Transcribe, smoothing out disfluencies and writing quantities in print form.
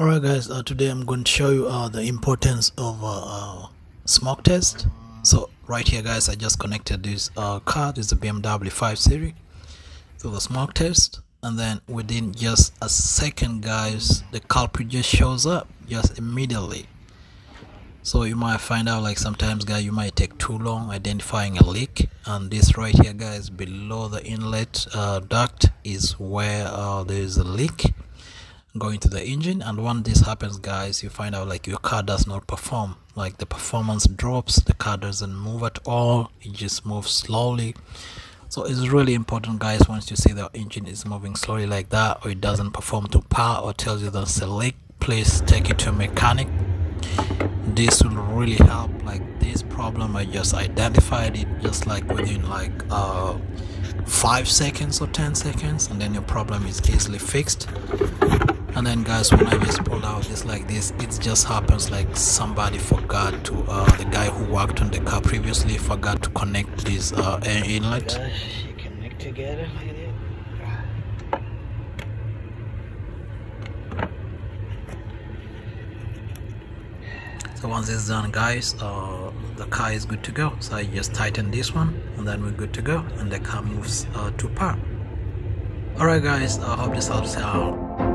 Alright guys, today I'm going to show you the importance of smoke test. So right here guys, I just connected this car. This is a BMW 5 Series to the smoke test, and then within just a second guys, the culprit just shows up just immediately. So you might find out like sometimes guys you might take too long identifying a leak, and this right here guys below the inlet duct is where there is a leak going to the engine. And when this happens guys, you find out like your car does not perform, like the performance drops, the car doesn't move at all, it just moves slowly. So it's really important guys, once you see the engine is moving slowly like that, or it doesn't perform to par, or tells you there's a leak, please take it to a mechanic. This will really help. Like this problem, I just identified it just like within like 5 seconds or 10 seconds, and then your problem is easily fixed. And then guys, when I just pulled out this like this, it just happens like somebody forgot to the guy who worked on the car previously forgot to connect this air inlet. Gosh, you connect together like that. So once it's done guys, the car is good to go. So I just tighten this one and then we're good to go, and the car moves to par. Alright guys, I hope this helps out.